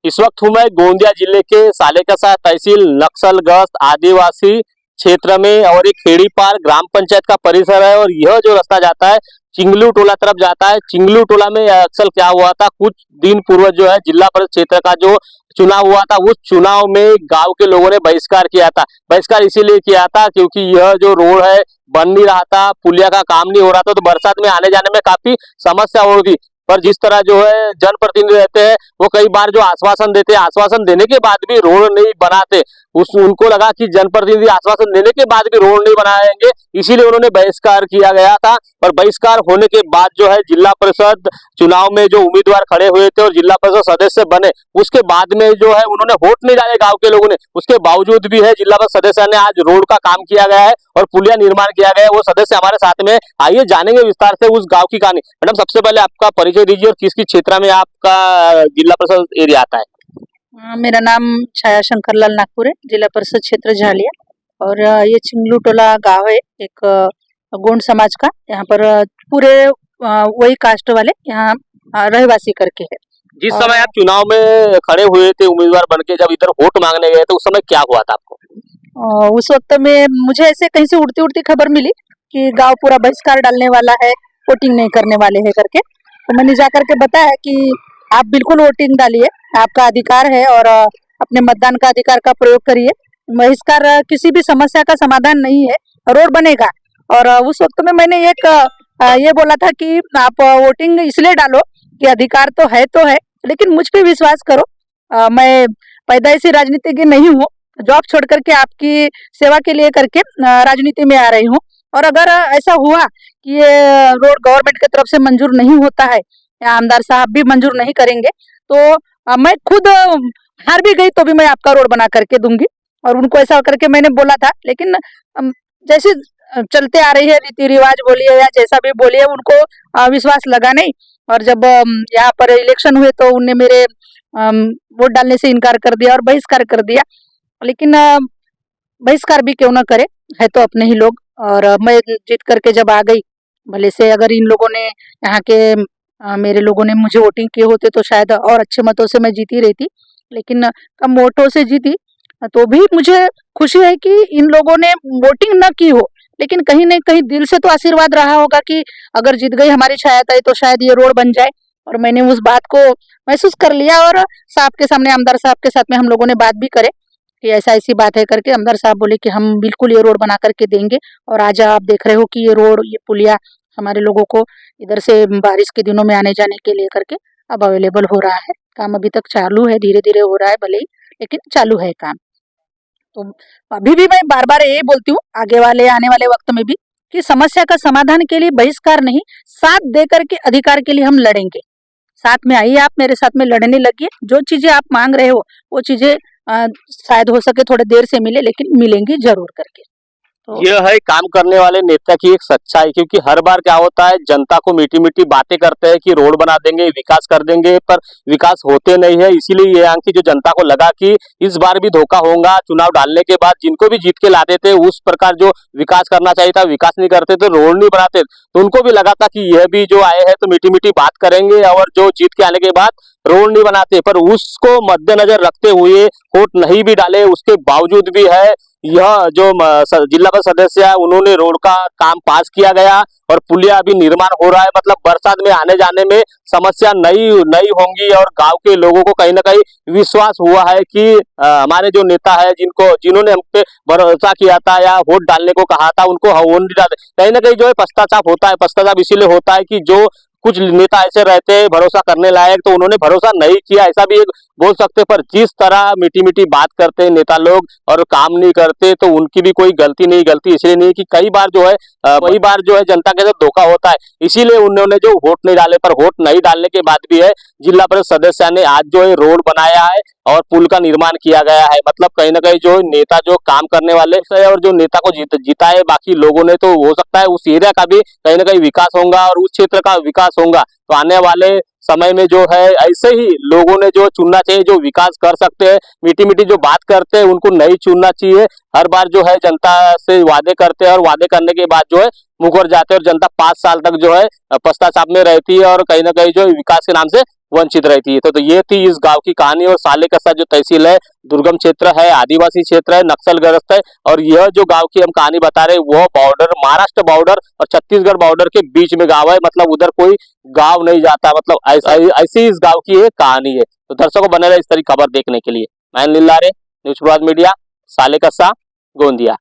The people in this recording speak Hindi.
इस वक्त हूँ मैं गोंदिया जिले के सालेकसा तहसील नक्सलग्रस्त आदिवासी क्षेत्र में और एक खेड़ी पार ग्राम पंचायत का परिसर है। और यह जो रास्ता जाता है चिंगलू टोला तरफ जाता है। चिंगलू टोला में अक्सर क्या हुआ था, कुछ दिन पूर्व जो है जिला परिषद क्षेत्र का जो चुनाव हुआ था, उस चुनाव में गांव के लोगों ने बहिष्कार किया था। बहिष्कार इसीलिए किया था क्योंकि यह जो रोड है बन नहीं रहा था, पुलिया का काम नहीं हो रहा था, तो बरसात में आने जाने में काफी समस्या हो रही थी। पर जिस तरह जो है जनप्रतिनिधि रहते हैं वो कई बार जो आश्वासन देते हैं, आश्वासन देने के बाद भी रोड नहीं बनाते, उनको लगा कि जनप्रतिनिधि आश्वासन देने के बाद भी रोड नहीं बनाएंगे, इसीलिए उन्होंने बहिष्कार किया गया था। और बहिष्कार होने के बाद जो है जिला परिषद चुनाव में जो उम्मीदवार खड़े हुए थे और जिला परिषद सदस्य बने, उसके बाद में जो है उन्होंने वोट नहीं डाले गांव के लोगों ने। उसके बावजूद भी है जिला परिषद सदस्य ने आज रोड का काम किया गया है और पुलिया निर्माण किया गया है। वो सदस्य हमारे साथ में, आइए जानेंगे विस्तार से उस गाँव की कहानी। मैडम, सबसे पहले आपका परिचय दीजिए और किस किस क्षेत्र में आपका जिला परिषद एरिया आता है। मेरा नाम छाया शंकरलाल नागपुर है, जिला परिषद क्षेत्र झालिया। और ये चिंगलू टोला गांव है, एक गोंड समाज का। यहाँ पर पूरे वही कास्ट वाले यहाँ रहवासी करके है। जिस समय आप चुनाव में खड़े हुए थे उम्मीदवार बनके, जब इधर वोट मांगने गए थे, उस समय क्या हुआ था आपको? उस वक्त में मुझे ऐसे कहीं से उड़ती उड़ती खबर मिली कि गांव पूरा बहिष्कार डालने वाला है, वोटिंग नहीं करने वाले है करके। तो मैंने जाकर के बताया कि आप बिल्कुल वोटिंग डालिए, आपका अधिकार है और अपने मतदान का अधिकार का प्रयोग करिए। बहिष्कार किसी भी समस्या का समाधान नहीं है, रोड बनेगा। और उस वक्त में मैंने एक ये बोला था कि आप वोटिंग इसलिए डालो कि अधिकार तो है, लेकिन मुझ पे विश्वास करो। मैं पैदाइशी राजनीतिज्ञ नहीं हूँ, जॉब छोड़ करके आपकी सेवा के लिए करके राजनीति में आ रही हूँ। और अगर ऐसा हुआ कि ये रोड गवर्नमेंट की तरफ से मंजूर नहीं होता है या आमदार साहब भी मंजूर नहीं करेंगे, तो मैं खुद हार भी गई तो भी मैं आपका रोड बना करके दूंगी। और उनको ऐसा करके मैंने बोला था, लेकिन जैसे चलते आ रही है रीति रिवाज बोलिए या जैसा भी बोलिए, उनको विश्वास लगा नहीं। और जब यहाँ पर इलेक्शन हुए तो उनने मेरे वोट डालने से इनकार कर दिया और बहिष्कार कर दिया। लेकिन बहिष्कार भी क्यों ना करे, है तो अपने ही लोग। और मैं जीत करके जब आ गई, भले से अगर इन लोगों ने, यहाँ के मेरे लोगों ने मुझे वोटिंग किए होते तो शायद और अच्छे मतों से मैं जीती रहती, लेकिन कम वोटों से जीती। तो भी मुझे खुशी है कि इन लोगों ने वोटिंग न की हो, लेकिन कहीं न कहीं दिल से तो आशीर्वाद रहा होगा कि अगर जीत गई हमारी छाया तो शायद ये रोड बन जाए। और मैंने उस बात को महसूस कर लिया और साहब के सामने, आमदार साहब के साथ में हम लोगों ने बात भी करे कि ऐसा ऐसी बात है करके। आमदार साहब बोले कि हम बिल्कुल ये रोड बना करके देंगे। और आज आप देख रहे हो कि ये रोड, ये पुलिया हमारे लोगों को इधर से बारिश के दिनों में आने जाने के लिए करके अब अवेलेबल हो रहा है। काम अभी तक चालू है, धीरे धीरे हो रहा है भले ही, लेकिन चालू है काम। तो अभी भी मैं बार बार यही बोलती हूँ आगे वाले आने वाले वक्त में भी कि समस्या का समाधान के लिए बहिष्कार नहीं, साथ दे करके अधिकार के लिए हम लड़ेंगे। साथ में आइए, आप मेरे साथ में लड़ने लगिए। जो चीजें आप मांग रहे हो वो चीजें शायद हो सके थोड़े देर से मिले, लेकिन मिलेंगी जरूर करके। तो यह है काम करने वाले नेता की एक सच्चाई, क्योंकि हर बार क्या होता है, जनता को मीठी मीठी बातें करते हैं कि रोड बना देंगे, विकास कर देंगे, पर विकास होते नहीं है। इसीलिए ये आंकी जो जनता को लगा कि इस बार भी धोखा होगा, चुनाव डालने के बाद जिनको भी जीत के लाते थे उस प्रकार जो विकास करना चाहिए था विकास नहीं करते थे, रोड नहीं बनाते, तो उनको भी लगा था कि यह भी जो आए हैं तो मीठी मीठी बात करेंगे और जो जीत के आने के बाद रोड नहीं बनाते। पर उसको मद्देनजर रखते हुए वोट नहीं भी डाले, उसके बावजूद भी है यह जो जिला परिषद सदस्य है उन्होंने रोड का काम पास किया गया और पुलिया अभी निर्माण हो रहा है। मतलब बरसात में आने जाने में समस्या नहीं होंगी। और गांव के लोगों को कहीं ना कहीं विश्वास हुआ है कि हमारे जो नेता है जिन्होंने हम पे भरोसा किया था या वोट डालने को कहा था, उनको वोट नहीं डालते। कहीं ना कहीं जो है पश्चाताप होता है। पश्चाताप इसीलिए होता है कि जो कुछ नेता ऐसे रहते हैं भरोसा करने लायक, तो उन्होंने भरोसा नहीं किया, ऐसा भी एक बोल सकते। पर जिस तरह मीठी मीठी बात करते हैं नेता लोग और काम नहीं करते, तो उनकी भी कोई गलती नहीं। गलती इसलिए नहीं कि कई बार जो है जनता के साथ धोखा होता है, इसीलिए उन्होंने जो वोट नहीं डाले। पर वोट नहीं डालने के बाद भी है जिला परिषद सदस्य ने आज जो है रोड बनाया है और पुल का निर्माण किया गया है। मतलब कहीं ना कहीं जो नेता जो काम करने वाले और जो नेता को जीता है बाकी लोगों ने, तो हो सकता है उस एरिया का भी कहीं ना कहीं विकास होगा और उस क्षेत्र का विकास होगा। तो आने वाले समय में जो है ऐसे ही लोगों ने जो चुनना चाहिए, जो विकास कर सकते हैं, मीठी मीठी जो बात करते हैं उनको नहीं चुनना चाहिए। हर बार जो है जनता से वादे करते हैं और वादे करने के बाद जो है मुकर जाते हैं और जनता 5 साल तक जो है पश्चाताप में रहती है और कहीं ना कहीं जो है विकास के नाम से वंचित रहती है। तो ये थी इस गांव की कहानी। और सालेकसा जो तहसील है, दुर्गम क्षेत्र है, आदिवासी क्षेत्र है, नक्सलग्रस्त है। और यह जो गांव की हम कहानी बता रहे हैं वो बॉर्डर, महाराष्ट्र बॉर्डर और छत्तीसगढ़ बॉर्डर के बीच में गांव है। मतलब उधर कोई गांव नहीं जाता, मतलब ऐसी इस गांव की एक कहानी है। तो दर्शकों बने रहे इस तरह की खबर देखने के लिए। मैं नील लारे, न्यूज प्रभात मीडिया, सालेकसा, गोंदिया।